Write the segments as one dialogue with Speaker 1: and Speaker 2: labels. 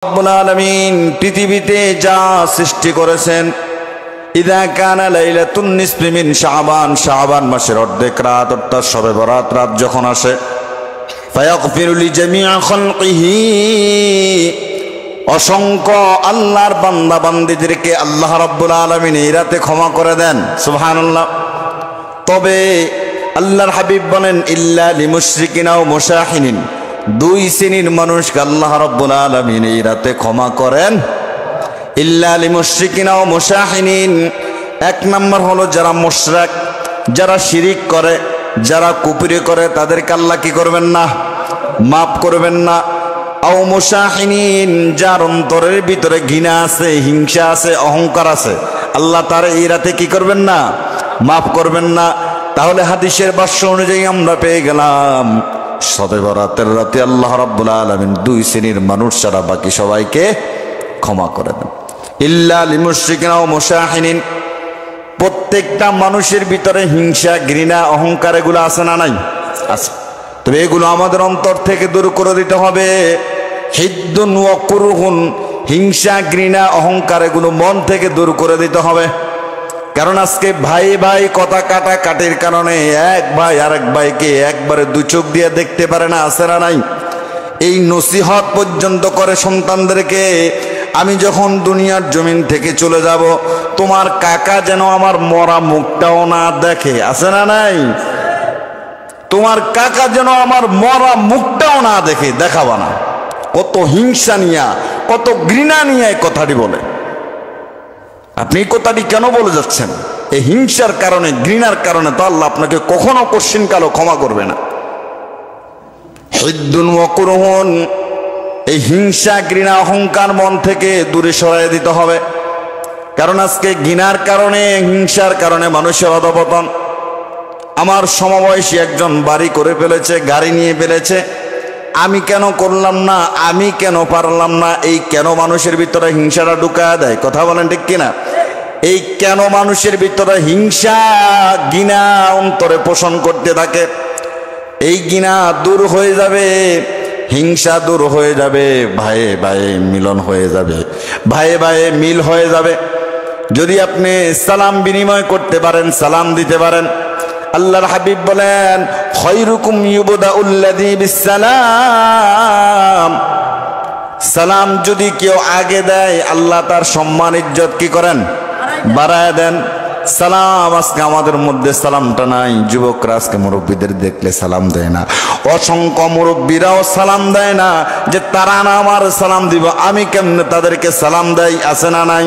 Speaker 1: রব্বুল আলামিন পৃথিবীতে যা সৃষ্টি করেছেন, ইযা কানা লাইলাতুন নিসফি মিন শাবান, শাবান মাসের অর্ধেক রাত অর্থাৎ শবে বরাত রাত যখন আসে, ফায়াগফিরু লিজামিআ খালকিহি, অসংখ্য আল্লাহর বান্দা বান্দীদেরকে আল্লাহ রাব্বুল আলামিন এই রাতে ক্ষমা করে দেন। সুবহানাল্লাহ। তবে আল্লাহর হাবিব বলেন, ইল্লা লিমুশরিকিনা ওয়া মুশাহিনিন, দুই শ্রেণীর মানুষকে আল্লাহ রাব্বুল আলামিন এই রাতে ক্ষমা করেন। ইল্লা লিমুশরিকিনা ওয়া মুশাহিনিন, এক নম্বর হলো যারা মুশরিক, যারা শিরিক করে, যারা কুফরি করে, তাদেরকে আল্লাহ কি করবেন না? মাফ করবেন না। আও মুশাহিনিন, যার অন্তরের ভিতরে ঘৃণা আছে, হিংসা আছে, অহংকার আছে, আল্লাহ তার এই রাতে কি করবেন না? মাফ করবেন না। তাহলে হাদিসের ভাষ্য অনুযায়ী আমরা পেয়ে গেলাম শবে বরাতের রাতে আল্লাহ রাব্বুল আলামিন দুই শ্রেণীর মানুষ ছাড়া বাকি সবাইকে ক্ষমা করে দেন। ইল্লা লিমুশরিকিনা ওয়া মুশাহিনিন, প্রত্যেকটা মানুষের ভিতরে হিংসা, ঘৃণা, অহংকার এগুলো আছে না নাই? আছে। তবে এগুলো আমাদের অন্তর থেকে দূর করে দিতে হবে। হিদ্দুন ওয়া কুরহুন, হিংসা, ঘৃণা, অহংকার এগুলো মন থেকে দূর করে দিতে হবে। কারণ আজকে ভাই ভাই কথা কাটাকাটির কারণে এক ভাই আরেক ভাইকে একবারে দু চোখ দিয়ে দেখতে পারে না, আছে না নাই? এই নসিহত পর্যন্ত করে সন্তানদেরকে, আমি যখন দুনিয়ার জমিন থেকে চলে যাব তোমার কাকা যেন আমার মরা মুখটাও না দেখে, আছে না নাই? তোমার কাকা যেন আমার মরা মুখটাও না দেখে, দেখাবা না। কত হিংসা নিয়া, কত ঘৃণা নিয়ে এই কথাটি বলে। আপনি এই কথাটি কেন বলে যাচ্ছেন? এই হিংসার কারণে, ঘৃণার কারণে তো আল্লাহ আপনাকে কখনো কোশ্চিন কালো ক্ষমা করবে না। হিদ্দুন ওয়া কুরহুন, এই হিংসা, ঘৃণা, অহংকার মন থেকে দূরে সরাই দিতে হবে। কারণ আজকে ঘৃণার কারণে, হিংসার কারণে মানুষের অধঃপতন। আমার সমবয়সী একজন বাড়ি করে ফেলেছে, গাড়ি নিয়ে ফেলেছে, আমি কেন করলাম না, আমি কেন পারলাম না, এই কেন মানুষের ভিতরে হিংসাটা ঢুকায় দেয়। কথা বলেন ঠিক কিনা? এই কেন মানুষের ভিতরে হিংসা, ঘৃণা অন্তরে পোষণ করতে থাকে। এই ঘৃণা দূর হয়ে যাবে, হিংসা দূর হয়ে যাবে, ভাইয়ে ভাইয়ে মিলন হয়ে যাবে, ভাইয়ে ভাইয়ে মিল হয়ে যাবে। যদি আপনি সালাম বিনিময় করতে পারেন, সালাম দিতে পারেন। আল্লাহর হাবিব বলেন, খায়রুকুম ইউবদাউল্লাযী বিসসালাম, সালাম যদি কেউ আগে দেয় আল্লাহ তার সম্মান ইজ্জত কি করেন? বাড়ায় দেন। সালাম আজকে আমাদের মধ্যে সালামটা নাই। যুবকরা আজকে মুরব্বীদের দেখলে সালাম দেয় না, অসংখ্য মুরব্বীরাও সালাম দেয় না, যে তারা না আমার সালাম দিব, আমি কেমনে তাদেরকে সালাম দেয়, আছে না নাই?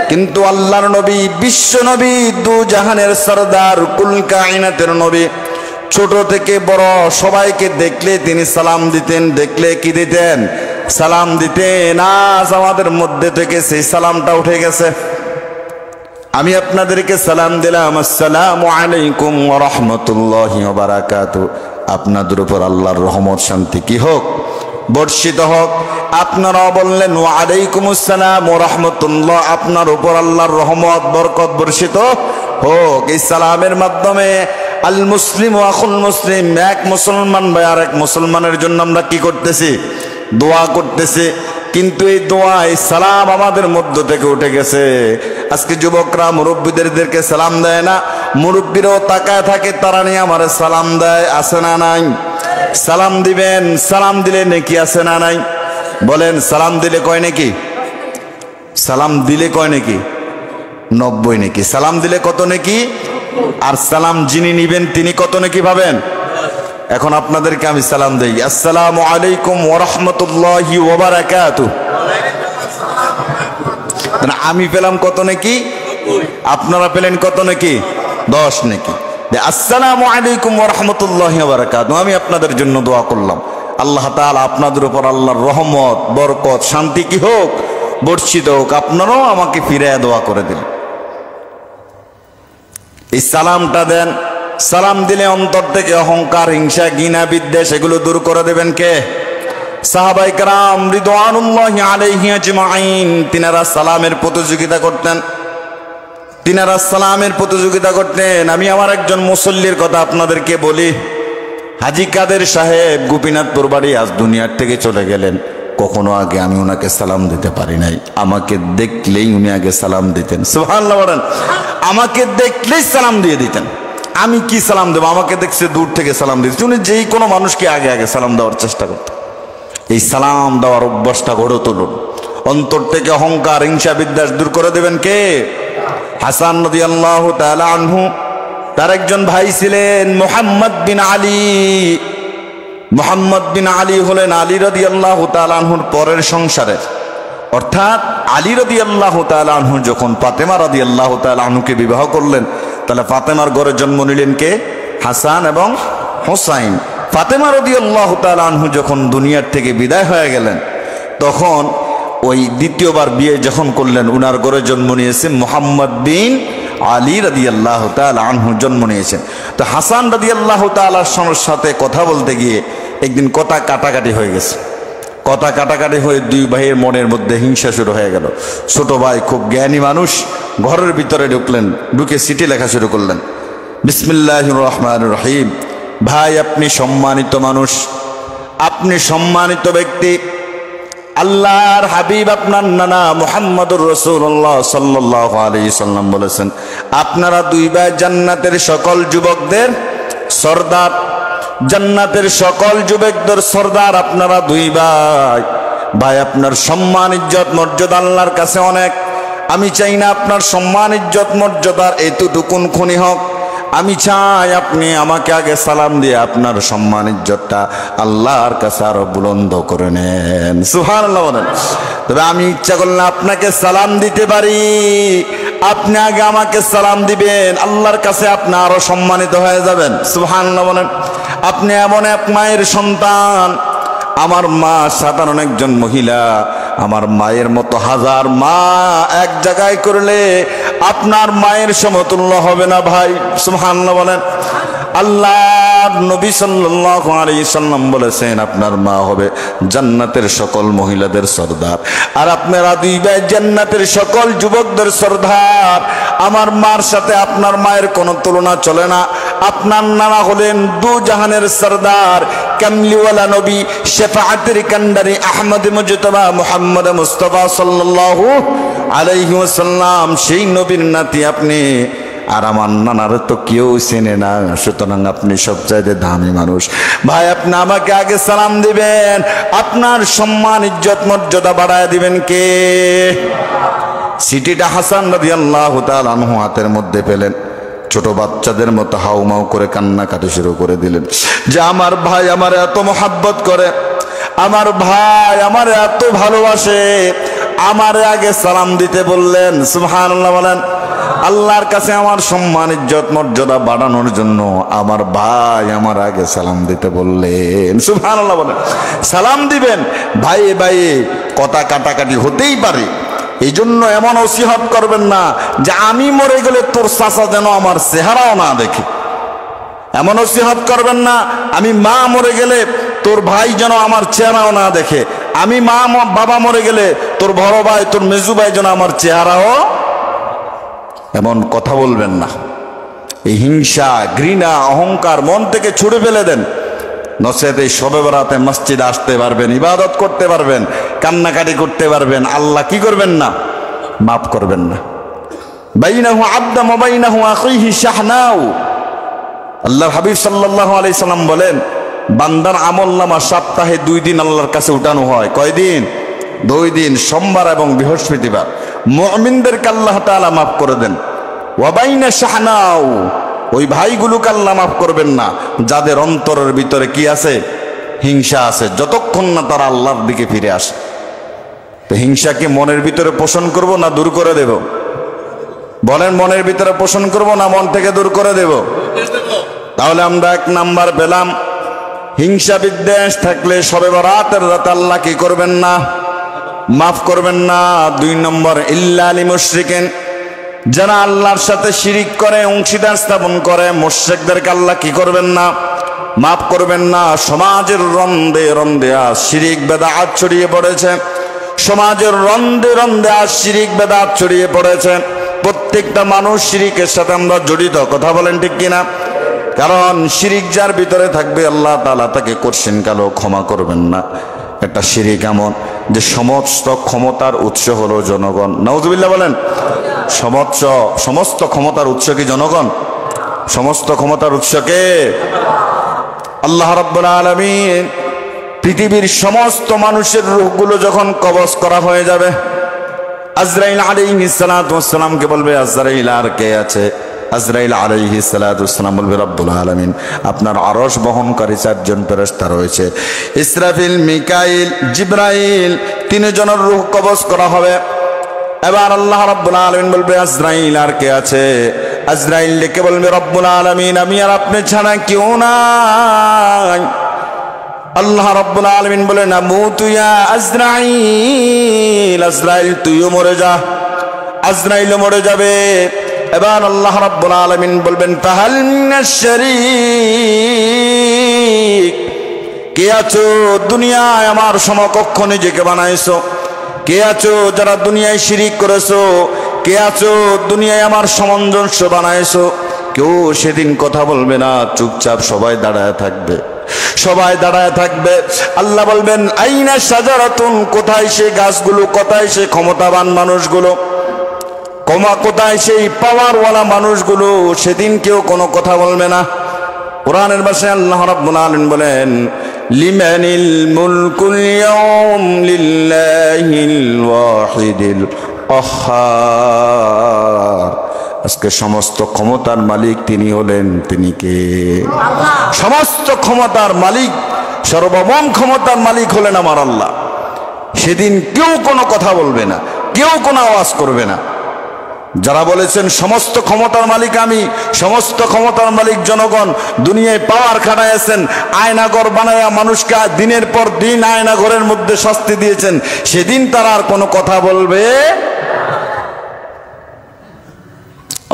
Speaker 1: কিন্তু আল্লাহর নবী, বিশ্ব নবী, দু জাহানের সরদার, কুল কায়নাতের নবী, ছোট থেকে বড় সবাইকে দেখলে তিনি সালাম দিতেন। দেখলে কি দিতেন? সালাম দিতেন। আজ আমাদের মধ্যে থেকে সেই সালামটা উঠে গেছে। আমি আপনাদেরকে সালাম দিলাম, আসসালামু আলাইকুম ওয়া রাহমাতুল্লাহি ওয়া বারাকাতুহু, আপনাদের উপর আল্লাহর রহমত শান্তি কি হোক, বর্ষিত হোক। আপনারাও বললেন ওয়া আলাইকুমুস সালাম ওয়া রাহমাতুল্লাহ, আপনার উপর আল্লাহর রহমত বরকত বর্ষিত হোক। এই সালামের মাধ্যমে আল মুসলিম ওয়া আখুল মুসলিম, এক মুসলমান ভাই আর এক মুসলমানের জন্য আমরা কি করতেছি? দোয়া করতেছি। কিন্তু এই দোয়া, এই সালাম আমাদের মধ্য থেকে উঠে গেছে। আজকে যুবকরা মুরব্বীদেরকে সালাম দেয় না, মুরব্বীরাও তাকায় থাকে, তারা নিয়ে আমার সালাম দেয়, আছে না নাই? সালাম দিবেন, সালাম দিলে নেকি আছে না নাই? বলেন, সালাম দিলে কয় নাকি? সালাম দিলে কয় নাকি? 90 নাকি। সালাম দিলে কত নাকি? আর সালাম যিনি নিবেন তিনি কত নাকি পাবেন? এখন আপনাদেরকে আমি সালাম দেই, আসসালামু আলাইকুম ওয়া রাহমাতুল্লাহি ওয়া বারাকাতুহু। আমি পেলাম কত নাকি? আপনারা পেলেন কত নাকি? 10 নাকি। আসসালামু আলাইকুম ওয়া রাহমাতুল্লাহি ওয়া বারাকাতুহু, আমি আপনাদের জন্য দোয়া করলাম, আল্লাহ তাআলা আপনাদের উপর আল্লাহর রহমত, বরকত, শান্তি কি হোক, বর্ষিত হোক। আপনারাও আমাকে ফিরায় দোয়া করে দিন। এই সালামটা দেন। সালাম দিলে অন্তর থেকে অহংকার, হিংসা, ঘৃণা, বিদ্বেষ এগুলো দূর করে দেবেন কে? সাহাবায়ে কেরাম রিদওয়ানুল্লাহি আলাইহিম আজমাইন, তিনারা সালামের প্রতিযোগিতা করতেন, তিনারা সালামের প্রতিযোগিতা করতেন। আমি আমার একজন মুসল্লির কথা আপনাদেরকে বলি। হাজী কাদের সাহেব গোপীনাথপুর বাড়ি, আজ দুনিয়ার থেকে চলে গেলেন। কখনো আগে আমি ওনাকে সালাম দিতে পারি নাই, আমাকে দেখলেই উনি আগে সালাম দিতেন। সুবহানাল্লাহ বলেন। আমাকে দেখলেই সালাম দিয়ে দিতেন। আমি কি সালাম দেবো, আমাকে দেখছে দূর থেকে সালাম দিতেন। উনি যেই কোনো মানুষকে আগে আগে সালাম দেওয়ার চেষ্টা করতেন। এই সালাম দেওয়ার অভ্যাসটা গড়ে তুলুন। অন্তর থেকে অহংকার, হিংসা, বিদ্বেষ দূর করে দেবেন কে? হাসান রাদিয়াল্লাহু তাআলা আনহু, তার একজন ভাই ছিলেন মুহাম্মদ বিন আলী। মুহাম্মদ বিন আলী হলেন আলী রাদিয়াল্লাহু তাআলা আনহুর পরের সংসারের, অর্থাৎ আলী রাদিয়াল্লাহু তাআলা আনহু যখন ফাতেমা রাদিয়াল্লাহু তাআলা আনহুকে বিবাহ করলেন, তাহলে ফাতেমার ঘরে জন্ম নিলেন কে? হাসান এবং হোসাইন। ফাতেমা রাদিয়াল্লাহু তাআলা আনহু যখন দুনিয়ার থেকে বিদায় হয়ে গেলেন, তখন ওই দ্বিতীয়বার বিয়ে যখন করলেন, উনার ঘরে জন্ম নিয়েছে মুহাম্মদ বিন আলী রাদিয়াল্লাহু তাআলা আনহু জন্ম নিয়েছেন। তো হাসান রাদিয়াল্লাহু তাআলার সাথে কথা বলতে গিয়ে একদিন কথা কাটাকাটি হয়ে গেছে। কথা কাটাকাটি হয়ে দুই ভাইয়ের মনের মধ্যে হিংসা শুরু হয়ে গেল। ছোট ভাই খুব জ্ঞানী মানুষ, ঘরের ভিতরে ঢুকলেন, ঢুকে চিঠি লেখা শুরু করলেন। বিসমিল্লাহির রহমানির রহিম। ভাই, আপনি সম্মানিত মানুষ, আপনি সম্মানিত ব্যক্তি। আল্লাহর হাবিব আপনার নানা মুহাম্মদুর রাসূলুল্লাহ সাল্লাল্লাহু আলাইহি সাল্লাম বলেছেন, আপনারা দুই ভাই জান্নাতের সকল যুবকদের সর্দার, জান্নাতের সকল যুবকদের সর্দার আপনারা দুই ভাই। ভাই, আপনার সম্মান ইজ্জত মর্যাদা আল্লাহর কাছে অনেক। আমি চাই না আপনার সম্মান ইজ্জত মর্যাদার এতটুকুন খুনি হোক। আমি চাই আপনি আমাকে আগে সালাম দিয়ে আপনার সম্মান ইজ্জতটা আল্লাহর কাছে আরো বুলন্দ করে নেন। সুবহানাল্লাহ বলেন। তবে আমি ইচ্ছা করলে আপনাকে সালাম দিতে পারি, আপনি আগে আমাকে সালাম দিবেন, আল্লাহর কাছে আপনি আরো সম্মানিত হয়ে যাবেন। সুবহানাল্লাহ বলেন। আপনি এমন এক মায়ের সন্তান, আমার মা সাধারণ একজন মহিলা, আমার মায়ের মতো হাজার মা এক জায়গায় করলে আপনার মায়ের সমতুল্য হবে না ভাই। সুবহানাল্লাহ বলেন। আল্লাহর নবী সাল্লাল্লাহু আলাইহি সাল্লাম বলেছেন, আপনার মা হবে জান্নাতের সকল মহিলাদের সর্দার, আর আপনারা দুই ভাই জান্নাতের সকল যুবকদের সর্দার। আমার মার সাথে আপনার মায়ের কোনো তুলনা চলে না। আপনার নানা হলেন দু জাহানের সর্দার, কামলিওয়ালা নবী, শেফাআতের কান্ডারি আহমদ মুজতবা মুহাম্মদ মুস্তাফা সাল্লাল্লাহু আলাইহি ওয়াসাল্লাম, সেই নবীর নাতি আপনি। আর আমার নানার তো কেউ চেনে না, সুতরাং আপনি সবচাইতে দামি মানুষ। ভাই, আপনি আমাকে আগে সালাম দিবেন, আপনার সম্মান ইজ্জত মর্যাদা বাড়ায় দিবেন কে? সিটিটা হাসান রাদিয়াল্লাহু তাআলা আনহু হাতের মধ্যে পেলেন, ছোট বাচ্চাদের মতো হাউমাউ করে কান্নাকাটি শুরু করে দিলেন যে আমার ভাই আমার এত মহাব্বত করে, আমার ভাই আমার এত ভালোবাসে, আমার আগে সালাম দিতে বললেন। সুবহানাল্লাহ বলেন। আল্লাহর কাছে আমার সম্মান ইজ্জত মর্যাদা বাড়ানোর জন্য আমার ভাই আমার আগে সালাম দিতে বললেন। সুবহানাল্লাহ বলেন। সালাম দিবেন, ভাই ভাই কথা কাটাকাটি হতেই পারে, এই জন্য এমন ওসিহত করবেন না যে আমি মরে গেলে তোর চাচা যেন আমার চেহারাও না দেখে। এমন ওসিহত করবেন না আমি মা মরে গেলে তোর ভাই যেন আমার চেহারাও না দেখে। আমি বাবা মরে গেলে তোর বড় ভাই তোর মেজু ভাই যেন আমার চেহারাও, এমন কথা বলবেন না। এই হিংসা, ঘৃণা, অহংকার মন থেকে ছুড়ে ফেলে দেন। নচেত এই শবে বরাতে মসজিদে আসতে পারবেন, ইবাদত করতে পারবেন, কান্নাকাটি করতে পারবেন, আল্লাহ কি করবেন না? মাফ করবেন না। বাইনাহু আবদাম ওয়া বাইনাহু আখিহি শাহনাউ। আল্লাহর হাবিব সাল্লাল্লাহু আলাইহি সাল্লাম বলেন, বান্দার আমলনামা সপ্তাহে 2 দিন আল্লাহর কাছে উঠানো হয়। কয় দিন? 2 দিন, সোমবার এবং বৃহস্পতিবার। মুমিনদেরকে আল্লাহ তাআলা মাফ করে দেন। ওয়া বাইনা শাহনাউ, ওই ভাইগুলোকে আল্লাহ মাফ করবেন না যাদের অন্তরের ভিতরে কি আছে? হিংসা আছে, যতক্ষণ না তারা আল্লাহর দিকে ফিরে আসে। তো হিংসাকে মনের ভিতরে পোষণ করব না দূর করে দেব? বলেন, মনের ভিতরে পোষণ করব না মন থেকে দূর করে দেব? তাহলে আমরা 1 নাম্বার পেলাম, হিংসা বিদ্বেষ থাকলে শবে বরাতের রাতে আল্লাহ কি করবেন না? মাফ করবেন না। 2 নম্বর, ইল্লা লিমুশরিকিন, যারা আল্লাহর সাথে শিরিক করে, অংশীদার স্থাপন করে, মুশরিকদেরকে আল্লাহ কি করবেন না? মাফ করবেন না। সমাজের রন্দে রন্দে আজ শিরিক বেদাত ছড়িয়ে পড়েছে। সমাজের রন্দে রন্দে আজ শিরিক বেদাত ছড়িয়ে পড়েছে। প্রত্যেকটা মানুষ শিরিকের সাথে আমরা জড়িত। কথা বলেন ঠিক কিনা? কারণ শিরিক যার ভিতরে থাকবে আল্লাহ তাআলা তাকে কঠিন কালো ক্ষমা করবেন না। একটা শিরিক এমন যে সমস্ত ক্ষমতার উৎস হলো জনগণ। নাউজুবিল্লাহ বলেন। সমস্ত ক্ষমতার উৎস কি জনগণ? সমস্ত ক্ষমতার উৎস কে? আল্লাহ রাব্বুল আলামিন পৃথিবীর সমস্ত মানুষের রূহগুলো যখন কবজ করা হয়ে যাবে, আজরাইল আলাইহিস সালাতু ওয়াস সালামকে বলবে, আজরাইল আর কে আছে? আজরাইল আলাইহিস সালাতু ওয়াস সালাম বলবে, রব্বুল আলামিন আপনার আরশ বহনকারী 4 জন ফেরেশতা রয়েছে, ইসরাফিল, মিকাইল, জিবরাইল, 3 জনের রূহ কবজ করা হবে। এবার আল্লাহ রাব্বুল আলামিন বলবে, আজরাইল আর কে আছে? আজরাইল ডেকে বলবে, রব্বুল আলামিন আমি আর আপনি ছাড়া কেউ নাই। আল্লাহ রাব্বুল আলামিন বলেন, আমুতু ইয়া আজরাইল, আজরাইল তুইও মরে যা। আজরাইলও মরে যাবে। এবার আল্লাহ রাব্বুল আলামিন বলবেন, ফাহাল মিনাশ শারীক, কে আছো দুনিয়ায় আমার সমকক্ষ নিজেকে বানাইছো? কে আছো যারা দুনিয়ায় শিরিক করেছো? কে আছো দুনিয়ায় আমার সামঞ্জস্য বানাইছো? কেউ সেদিন কথা বলবে না, চুপচাপ সবাই দাঁড়ায় থাকবে, সবাই দাঁড়ায় থাকবে। আল্লাহ বলবেন, আইনা শাজারাতুন, কোথায় সেই গাছগুলো, কোথায় সেই ক্ষমতাবান মানুষগুলো, কোথায় সেই পাওয়ারওয়ালা মানুষগুলো? সেদিন কেউ কোনো কথা বলবে না। কোরআনের ভাষায় আল্লাহ রাব্বুল আলামিন বলেন, লিমানিল মুলকুল ইয়াউম লিল্লাহিল ওয়াহিদিল কাহ্হার, আজকে সমস্ত ক্ষমতার মালিক তিনি হলেন, তিনি কে? সমস্ত ক্ষমতার মালিক, সর্বমোম ক্ষমতার মালিক হলেন আমার আল্লাহ। সেদিন কেউ কোনো কথা বলবে না, কেউ কোনো আওয়াজ করবে না। যারা বলেছেন সমস্ত ক্ষমতার মালিক আমি, সমস্ত ক্ষমতার মালিক জনগণ, দুনিয়ায় পাওয়ার খাটাইছেন, আয়নাঘর বানায়া মানুষকে দিনের পর দিন আয়নাঘরের মধ্যে শাস্তি দিয়েছেন, সেদিন তারা আর কোনো কথা বলবে?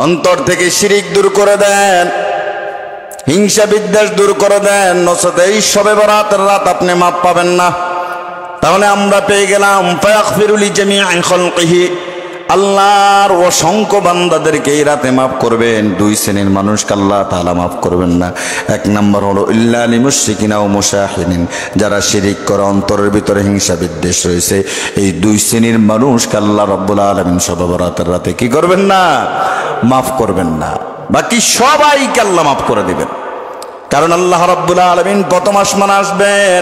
Speaker 1: অন্তর থেকে শিরিক দূর করে দেন, হিংসা বিদ্বেষ দূর করে দেন, নচেত এই শবে বরাতের রাত আপনি মাপ পাবেন না। তাহলে আমরা পেয়ে গেলাম ফায়াগফিরু লিজামিই খালকিহি, আল্লাহর অসংখ্য বান্দাদেরকে এই রাতে মাফ করবেন। 2 শ্রেণীর মানুষকে আল্লাহ তাআলা মাফ করবেন না। 1 নম্বর হলো ইল্লা লিমুশরিকিনা ওয়া মুশাহিনিন, যারা শিরিক করে অন্তরের ভিতরে হিংসা বিদ্বেষ রয়েছে, এই 2 শ্রেণীর মানুষকে আল্লাহ রাব্বুল আলামিন শবে বরাতের রাতে কি করবেন না? মাফ করবেন না। বাকি সবাইকে আল্লাহ মাফ করে দিবেন। কারণ আল্লাহ রাব্বুল আলামিন প্রথম আসমানে আসবেন,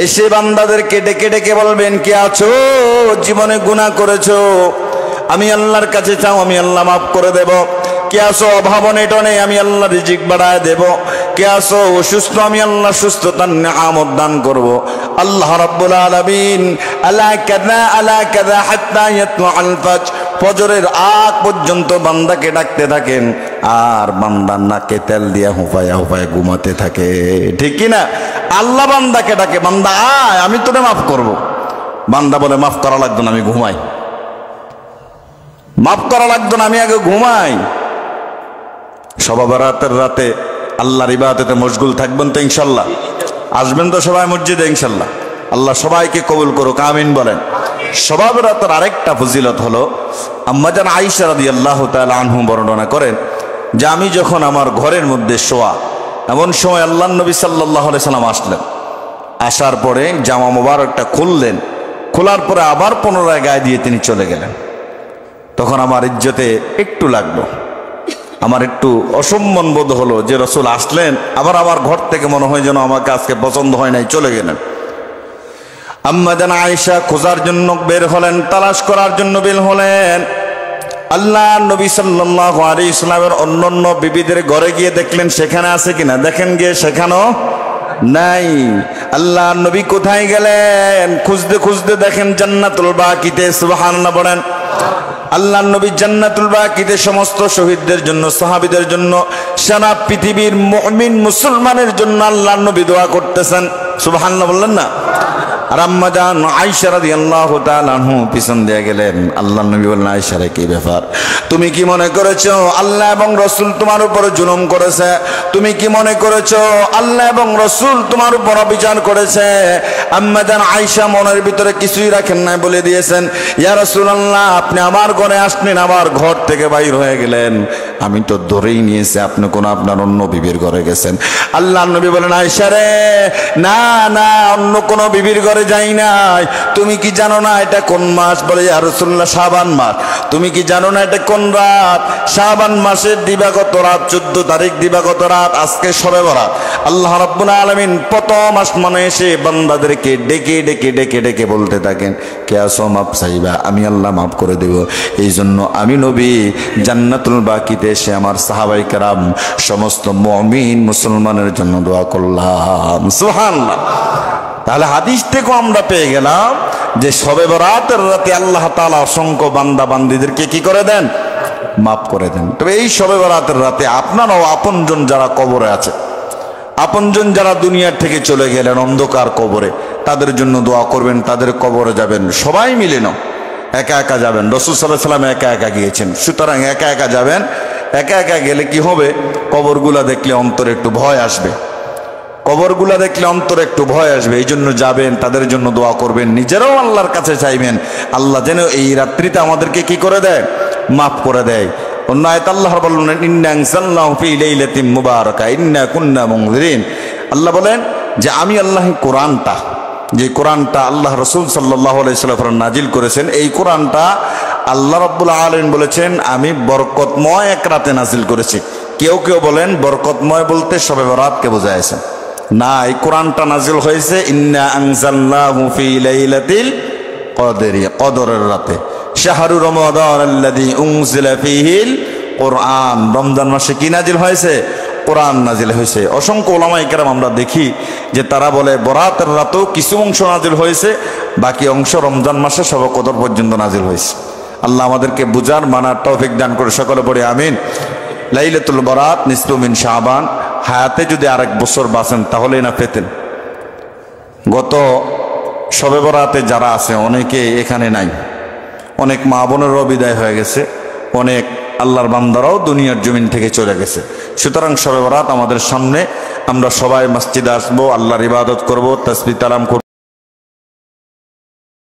Speaker 1: এসে বান্দাদেরকে ডেকে ডেকে বলবেন, কে আছো জীবনে গুনাহ করেছো, আমি আল্লাহর কাছে চাও, আমি আল্লাহ মাফ করে দেব। কে আছো অভাব অনটনে, আমি আল্লাহ রিজিক বাড়ায় দেব। কে আছো অসুস্থ, আমি আল্লাহ সুস্থতার নিয়ামত দান করব। আল্লাহ রাব্বুল আলামিন আলা কাযা হাত্তা ইয়াতলুআল ফাজর, ফজরের আগ পর্যন্ত বান্দাকে ডাকতে থাকেন, আর বান্দা নাকে তেল দিয়া হুফায়া হুফায়া ঘুমাতে থাকে, ঠিক কি না? আল্লাহ বান্দাকে ডাকে, বান্দা আয় আমি তোরে মাফ করব। বান্দা বলে, মাফ করা লাগতো না, আমি ঘুমাই। মাফ করা লাগতো না, আমি আগে ঘুমাই। শবে বরাতের রাতে আল্লাহর ইবাদতে মশগুল থাকবেন তো ইনশাল্লাহ? আসবেন তো সবাই মসজিদে ইনশাল্লাহ? আল্লাহ সবাইকে কবুল করুক, আমিন বলেন। শবে বরাতের আরেকটা ফজিলত হলো, আম্মা জান আয়েশা রাদিয়াল্লাহু তাআলা আনহা বর্ণনা করেন যে আমি যখন আমার ঘরের মধ্যে শোয়া, এমন সময় আল্লাহর নবী সাল্লাল্লাহু আলাইহি সাল্লাম আসলেন। আসার পরে জামা মোবারকটা খুললেন, খোলার পরে আবার পুনরায় গায়ে দিয়ে তিনি চলে গেলেন। তখন আমার ইজ্জতে একটু লাগলো, আমার একটু অসম্মান বোধ হলো যে রাসূল আসলেন, আবার আমার ঘর থেকে মনে হয় যেন আমাকে আজকে পছন্দ হয় নাই, চলে গেলেন। আম্মা জান আয়েশা খোঁজার জন্য বের হলেন, তালাশ করার জন্য বের হলেন। আল্লাহ নবী সাল্লাল্লাহু আলাইহি ওয়াসাল্লামের অন্যান্য বিবিদের ঘরে গিয়ে দেখলেন সেখানে আছে কিনা, দেখেন গিয়ে সেখানেও নাই। আল্লাহ নবী কোথায় গেলেন? খুঁজতে খুঁজতে দেখেন জান্নাতুল বাকিতে, সুবহানাল্লাহ বলেন। আল্লাহ নবী জান্নাতুল বাকিতে সমস্ত শহীদদের জন্য, সাহাবীদের জন্য, সারা পৃথিবীর মুমিন মুসলমানের জন্য আল্লাহ নবী দোয়া করতেছেন, সুবহানাল্লাহ বললেন না? আর আম্মা জান আয়েশা রাদিয়াল্লাহু তাআলা আনহা পিছন দিয়ে গেলেন। আল্লাহ নবী বললেন, আয়েশা রে কি ব্যাপার, তুমি কি মনে করেছো আল্লাহ এবং রাসূল তোমার উপর জুলুম করেছে? তুমি কি মনে করেছো আল্লাহ এবং রাসূল তোমার উপর অবিচার করেছে? আম্মা জান আয়েশা মনের ভিতরে কিছুই রাখেন নাই, বলে দিয়েছেন, ইয়া রাসূলুল্লাহ আপনি আমার ঘরে আসলেন, আমার ঘর থেকে বাইর হয়ে গেলেন, আমি তো ধরেই নিয়েছি আপনি কোনো আপনার অন্য বিবির ঘরে গেছেন। আল্লাহর নবী বলেন, আয়েশা রে, না না, অন্য কোনো বিবির ঘরে যাই নাই। তুমি কি জানো না এটা কোন মাস? বলে, ইয়া রাসূলুল্লাহ, শাবান মাস। তুমি কি জানো না এটা কোন রাত? শাবান মাসের দিবাগত রাত, 14 তারিখ দিবাগত রাত, আজকে শবে বরাত। আল্লাহ রাব্বুল আলামিন প্রথম আসমানে এসে বান্দাদেরকে ডেকে ডেকে ডেকে ডেকে বলতে থাকেন, কে আসো মাপ চাইবা, আমি আল্লাহ মাফ করে দেব। এই জন্য আমি নবী জান্নাতুল বাকিতে এসে আমার সাহাবায়ে কেরাম সমস্ত মুমিন মুসলমানের জন্য দোয়া করলাম। সুবহানাল্লাহ। তাহলে হাদিস থেকেও আমরা পেয়ে গেলাম যে শবে বরাতের রাতে আল্লাহ তাআলা অসংখ্য বান্দা বান্দীদেরকে কি করে দেন? মাফ করে দেন। তবে এই শবে বরাতের রাতে আপনারাও আপনজন যারা কবরে আছে, আপনজন যারা দুনিয়ার থেকে চলে গেলেন অন্ধকার কবরে, তাদের জন্য দোয়া করবেন। তাদের কবরে যাবেন সবাই মিলে, না একা একা যাবেন। রাসূল সাল্লাল্লাহু আলাইহি ওয়াসাল্লাম একা একা গিয়েছেন, সুতরাং একা একা যাবেন। একা একা গেলে কি হবে? কবরগুলা দেখলে অন্তরে একটু ভয় আসবে, কবরগুলা দেখলে অন্তরে একটু ভয় আসবে। এই জন্য যাবেন, তাদের জন্য দোয়া করবেন, নিজেরাও আল্লাহর কাছে চাইবেন আল্লাহ যেন এই রাত্রিতে আমাদেরকে কি করে দেয়? মাফ করে দেয়। অন্য আয়াত আল্লাহ বলেন, ইন্না আনজালনাহু ফি লাইলাতিন মুবারাকা ইন্না কুন্না মুনজিরিন। আল্লাহ বলেন যে আমি আল্লাহ কোরআনটা, যে কোরআনটা আল্লাহ রাসূল সাল্লাল্লাহু আলাইহি ওয়াসাল্লাম নাজিল করেছেন, এই কোরআনটা আল্লাহ রাব্বুল আলামিন বলেছেন আমি বরকতময় এক রাতে নাজিল করেছি। কেউ কেউ বলেন বরকতময় বলতে শবে বরাতকে বোঝায়ছে না, এই কোরআনটা নাজিল হয়েছে ইন্না আনজালনাহু ফি লাইলাতিল কদরি, কদরের রাতে। শাহরু রমাদান আল্লাযী উনজিলা ফীহিল কোরআন, রমজান মাসে কি নাজিল হয়েছে? কোরআন নাজিল হয়েছে। অসংখ্য ওলামায়ে কেরাম আমরা দেখি যে তারা বলে বরাতের রাতেও কিছু অংশ নাজিল হয়েছে, বাকি অংশ রমজান মাসে শবে কদর পর্যন্ত নাজিল হয়েছে। আল্লাহ আমাদেরকে বুঝার মানার তৌফিক দান করে, সকলে পড়ে আমিন। লাইলাতুল বরাত নিসফু মিন শাবান, হায়াতে যদি আরেক বছর বাঁচেন তাহলেই না পেতেন। গত শবে বরাতে যারা আছে অনেকে এখানে নাই, অনেক মা বোনেরও বিদায় হয়ে গেছে, অনেক আল্লাহর বান্দারাও দুনিয়ার জমিন থেকে চলে গেছে। সুতরাং শবে বরাত আমাদের সামনে, আমরা সবাই মসজিদে আসবো, আল্লাহর ইবাদত করব, তাসবিহ তালাম করব।